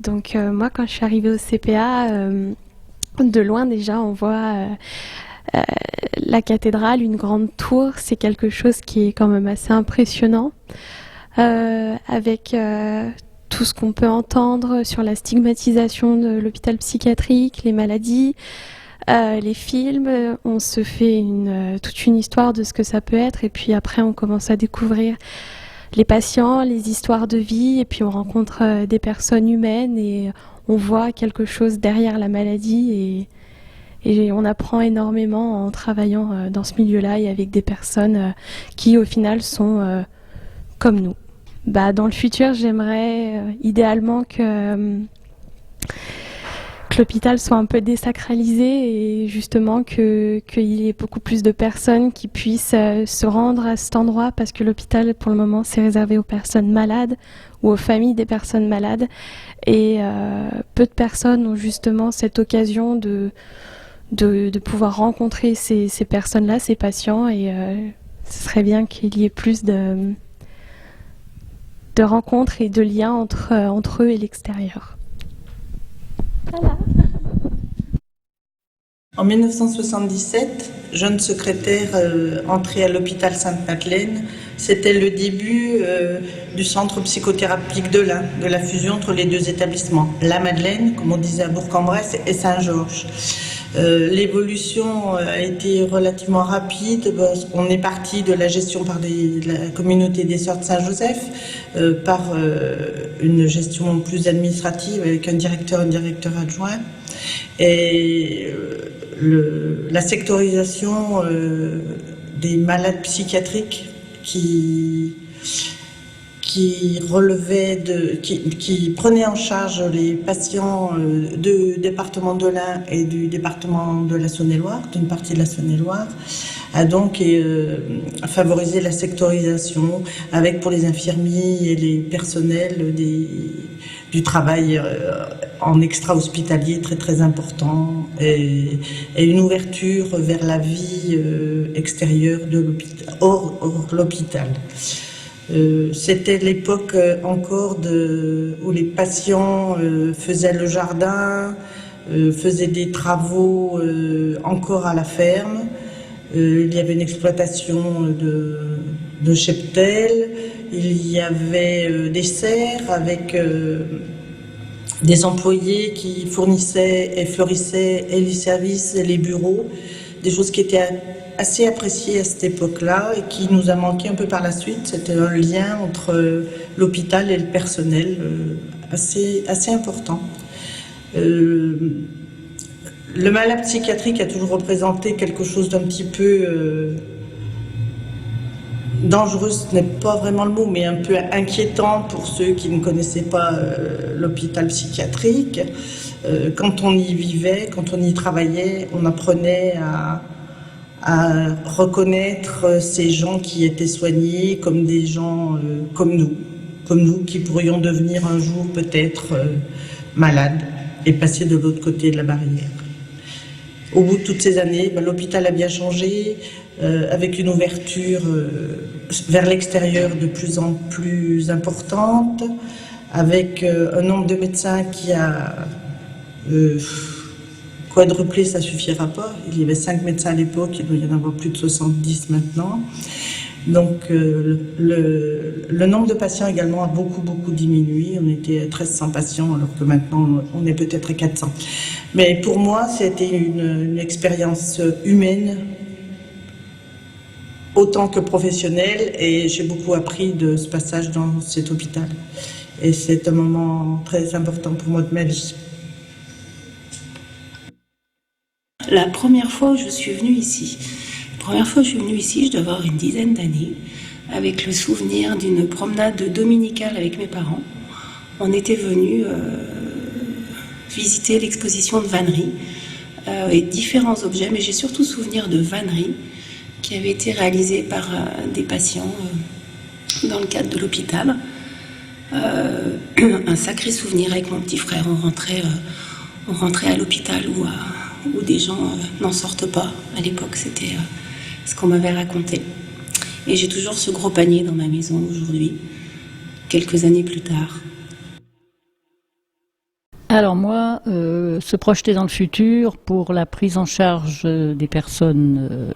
Donc moi, quand je suis arrivée au CPA, de loin déjà, on voit euh, la cathédrale, une grande tour. C'est quelque chose qui est quand même assez impressionnant, avec tout ce qu'on peut entendre sur la stigmatisation de l'hôpital psychiatrique, les maladies, les films. On se fait toute une histoire de ce que ça peut être, et puis après on commence à découvrir les patients, les histoires de vie, et puis on rencontre des personnes humaines et on voit quelque chose derrière la maladie, et on apprend énormément en travaillant dans ce milieu-là et avec des personnes qui au final sont comme nous. Dans le futur, j'aimerais idéalement que l'hôpital soit un peu désacralisé, et justement qu'il y ait beaucoup plus de personnes qui puissent se rendre à cet endroit, parce que l'hôpital pour le moment c'est réservé aux personnes malades ou aux familles des personnes malades, et peu de personnes ont justement cette occasion de pouvoir rencontrer ces personnes-là, ces patients, et ce serait bien qu'il y ait plus de rencontres et de liens entre eux et l'extérieur. Voilà. En 1977, jeune secrétaire entrée à l'hôpital Sainte-Madeleine, c'était le début du centre psychothérapique de l'Ain, de la fusion entre les deux établissements, la Madeleine, comme on disait à Bourg-en-Bresse, et Saint-Georges. L'évolution a été relativement rapide. On est parti de la gestion par la communauté des Sœurs de Saint-Joseph, par une gestion plus administrative avec un directeur adjoint. Et la sectorisation des malades psychiatriques qui prenait en charge les patients du département de l'Ain et du département de la Saône-et-Loire, d'une partie de la Saône-et-Loire, a donc favorisé la sectorisation avec, pour les infirmiers et les personnels, du travail en extra-hospitalier très très important, et une ouverture vers la vie extérieure de l'hôpital, hors l'hôpital. C'était l'époque encore où les patients faisaient le jardin, faisaient des travaux encore à la ferme. Il y avait une exploitation de cheptel, il y avait des serres avec des employés qui fournissaient et fleurissaient et les services et les bureaux, des choses qui étaient assez appréciées à cette époque-là et qui nous a manqué un peu par la suite. C'était un lien entre l'hôpital et le personnel assez important. Le malade psychiatrique a toujours représenté quelque chose d'un petit peu dangereux, ce n'est pas vraiment le mot, mais un peu inquiétant pour ceux qui ne connaissaient pas l'hôpital psychiatrique. Quand on y vivait, quand on y travaillait, on apprenait à reconnaître ces gens qui étaient soignés comme des gens comme nous qui pourrions devenir un jour peut-être malades et passer de l'autre côté de la barrière. Au bout de toutes ces années, l'hôpital a bien changé, avec une ouverture vers l'extérieur de plus en plus importante, avec un nombre de médecins qui a quadruplé, ça suffira pas. Il y avait 5 médecins à l'époque, il doit y en avoir plus de 70 maintenant. Donc le nombre de patients également a beaucoup diminué. On était à 1300 patients alors que maintenant on est peut-être à 400. Mais pour moi, c'était une expérience humaine autant que professionnelle, et j'ai beaucoup appris de ce passage dans cet hôpital. Et c'est un moment très important pour moi de ma vie. La première fois où je suis venue ici, je dois avoir une dizaine d'années, avec le souvenir d'une promenade dominicale avec mes parents. On était venus visiter l'exposition de vannerie et différents objets, mais j'ai surtout souvenir de vannerie qui avait été réalisée par des patients dans le cadre de l'hôpital. Un sacré souvenir avec mon petit frère. On rentrait à l'hôpital où des gens n'en sortent pas. À l'époque, c'était ce qu'on m'avait raconté. Et j'ai toujours ce gros panier dans ma maison aujourd'hui, quelques années plus tard. Alors moi, se projeter dans le futur pour la prise en charge des personnes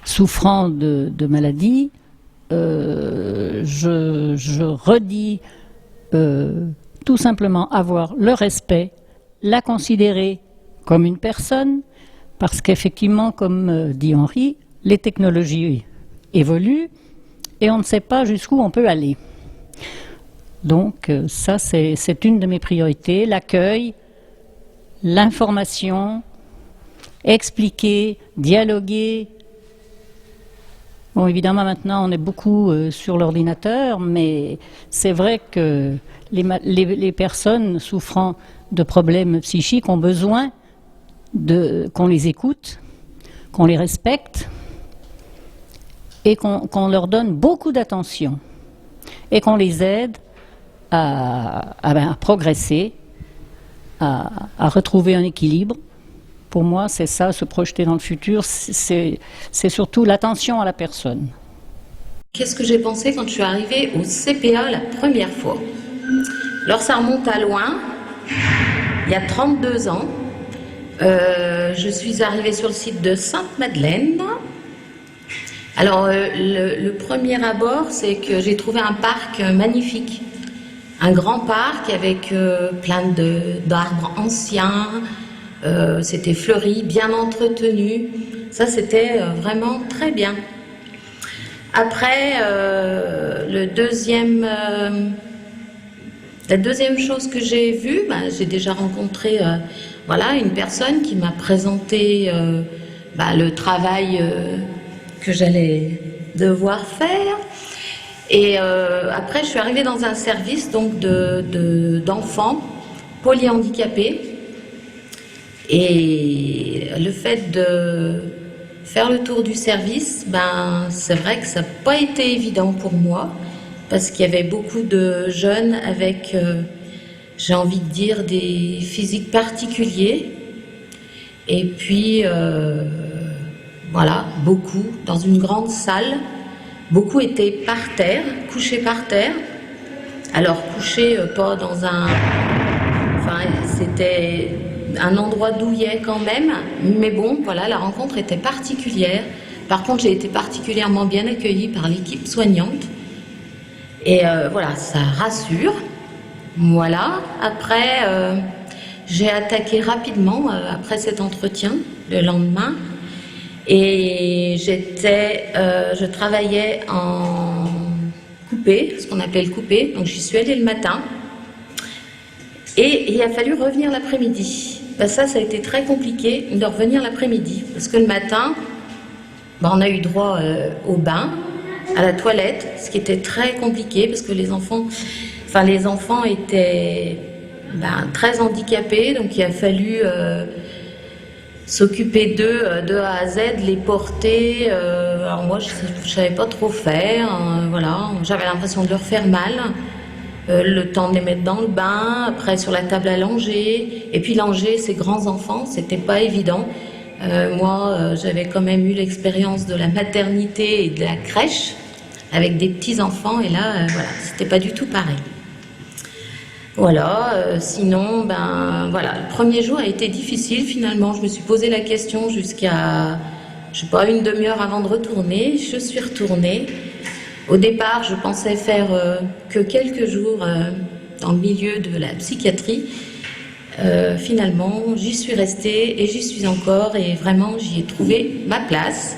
souffrant de maladies, je redis tout simplement avoir le respect, la considérer comme une personne, parce qu'effectivement, comme dit Henri, les technologies évoluent et on ne sait pas jusqu'où on peut aller. Donc ça, c'est une de mes priorités, l'accueil, l'information, expliquer, dialoguer. Bon, évidemment, maintenant, on est beaucoup sur l'ordinateur, mais c'est vrai que les personnes souffrant de problèmes psychiques ont besoin qu'on les écoute, qu'on les respecte et qu'on leur donne beaucoup d'attention et qu'on les aide à progresser, à retrouver un équilibre. Pour moi, c'est ça, se projeter dans le futur, c'est surtout l'attention à la personne. Qu'est-ce que j'ai pensé quand je suis arrivée au CPA la première fois? Alors ça remonte à loin, il y a 32 ans. Je suis arrivée sur le site de Sainte-Madeleine. Alors le premier abord, c'est que j'ai trouvé un parc magnifique. Un grand parc avec plein d'arbres anciens. C'était fleuri, bien entretenu. Ça, c'était vraiment très bien. Après, la deuxième chose que j'ai vue, j'ai déjà rencontré une personne qui m'a présenté le travail que j'allais devoir faire. Et après, je suis arrivée dans un service donc d'enfants polyhandicapés. Et le fait de faire le tour du service, c'est vrai que ça n'a pas été évident pour moi, parce qu'il y avait beaucoup de jeunes avec, j'ai envie de dire, des physiques particuliers. Et puis, beaucoup, dans une grande salle, beaucoup étaient par terre, couchés par terre. Alors, couchés pas dans un... c'était un endroit douillet quand même, mais bon, la rencontre était particulière. Par contre, j'ai été particulièrement bien accueillie par l'équipe soignante. Et ça rassure. Voilà. Après, j'ai attaqué rapidement, après cet entretien, le lendemain. Et je travaillais en coupé, ce qu'on appelle coupé. Donc, j'y suis allée le matin. Et il a fallu revenir l'après-midi. Ça a été très compliqué de revenir l'après-midi. Parce que le matin, on a eu droit au bain, à la toilette, ce qui était très compliqué parce que les enfants étaient très handicapés. Donc il a fallu s'occuper d'eux de A à Z, les porter. Alors moi, je ne savais pas trop faire. J'avais l'impression de leur faire mal. Le temps de les mettre dans le bain, après sur la table à langer, et puis langer ces grands enfants, c'était pas évident. Moi, j'avais quand même eu l'expérience de la maternité et de la crèche avec des petits enfants, et là, c'était pas du tout pareil. Sinon, le premier jour a été difficile finalement. Je me suis posé la question jusqu'à, une demi-heure avant de retourner. Je suis retournée. Au départ, je pensais faire que quelques jours dans le milieu de la psychiatrie. Finalement, j'y suis restée et j'y suis encore et vraiment, j'y ai trouvé ma place.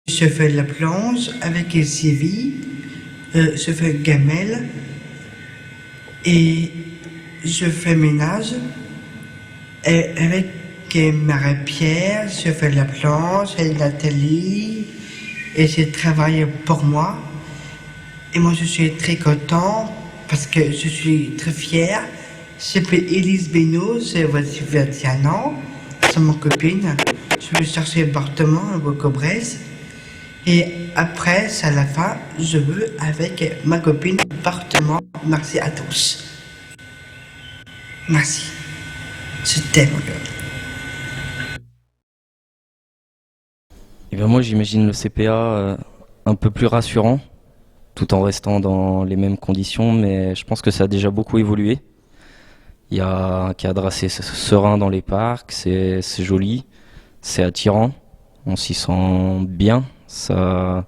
Je fais la plonge avec les civis, je fais gamelle et je fais ménage. Et avec Marie-Pierre, je fais la plonge et l'atelier. Et j'ai travaillé pour moi. Et moi, je suis très content parce que je suis très fière. Je m'appelle Élise Benoît, j'ai 21 ans. C'est ma copine. Je vais chercher un appartement à Bourg-en-Bresse. Et après, à la fin, je veux avec ma copine appartement. Merci à tous. Merci. Je t'aime. Et moi, j'imagine le CPA un peu plus rassurant, tout en restant dans les mêmes conditions, mais je pense que ça a déjà beaucoup évolué. Il y a un cadre assez serein dans les parcs, c'est joli, c'est attirant, on s'y sent bien. Ça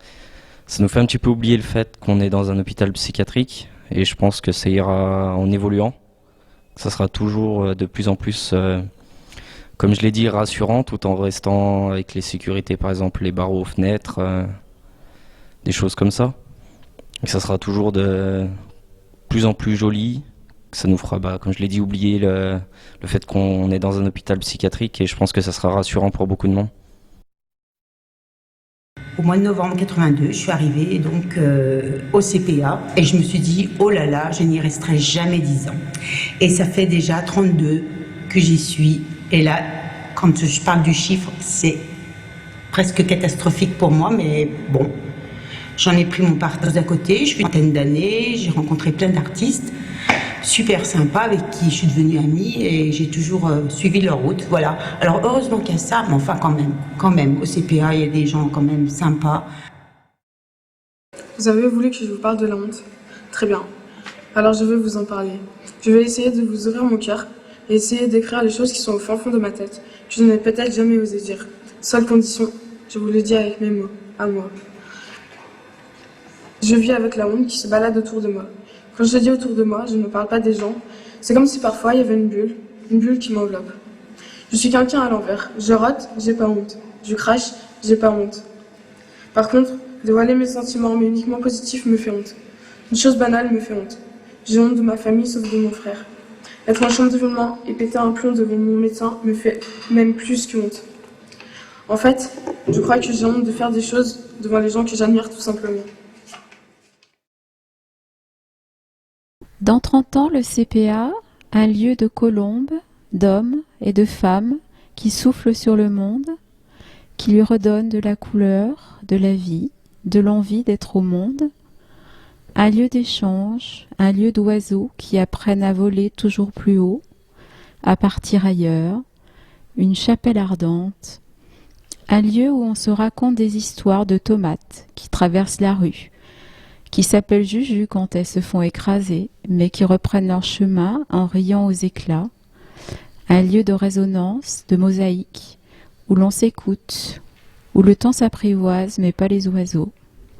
nous fait un petit peu oublier le fait qu'on est dans un hôpital psychiatrique et je pense que ça ira en évoluant. Ça sera toujours de plus en plus, comme je l'ai dit, rassurant tout en restant avec les sécurités, par exemple les barreaux aux fenêtres, des choses comme ça. Et ça sera toujours de plus en plus joli. Ça nous fera, comme je l'ai dit, oublier le fait qu'on est dans un hôpital psychiatrique et je pense que ça sera rassurant pour beaucoup de monde. Au mois de novembre 82, je suis arrivée donc au CPA et je me suis dit oh là là, je n'y resterai jamais 10 ans. Et ça fait déjà 32 que j'y suis. Et là, quand je parle du chiffre, c'est presque catastrophique pour moi, mais bon, j'en ai pris mon parti à côté. Je suis une vingtaine d'années, j'ai rencontré plein d'artistes super sympas avec qui je suis devenue amie et j'ai toujours suivi leur route. Voilà. Alors heureusement qu'il y a ça, mais enfin quand même, au CPA, il y a des gens quand même sympas. Vous avez voulu que je vous parle de la honte? Très bien. Alors je vais vous en parler. Je vais essayer de vous ouvrir mon cœur et essayer d'écrire les choses qui sont au fin fond de ma tête, que je n'ai peut-être jamais osé dire. Seule condition, je vous le dis avec mes mots, à moi. Je vis avec la honte qui se balade autour de moi. Quand je dis autour de moi, je ne parle pas des gens. C'est comme si parfois il y avait une bulle qui m'enveloppe. Je suis quelqu'un à l'envers. Je rate, j'ai pas honte. Je crache, j'ai pas honte. Par contre, dévoiler mes sentiments, mais uniquement positifs, me fait honte. Une chose banale me fait honte. J'ai honte de ma famille, sauf de mon frère. Être en chambre d'événement et péter un plomb devant mon médecin me fait même plus que honte. En fait, je crois que j'ai honte de faire des choses devant les gens que j'admire tout simplement. Dans 30 ans, le CPA, un lieu de colombes, d'hommes et de femmes qui soufflent sur le monde, qui lui redonnent de la couleur, de la vie, de l'envie d'être au monde, un lieu d'échange, un lieu d'oiseaux qui apprennent à voler toujours plus haut, à partir ailleurs, une chapelle ardente, un lieu où on se raconte des histoires de tomates qui traversent la rue, qui s'appellent Juju quand elles se font écraser, mais qui reprennent leur chemin en riant aux éclats. Un lieu de résonance, de mosaïque, où l'on s'écoute, où le temps s'apprivoise mais pas les oiseaux.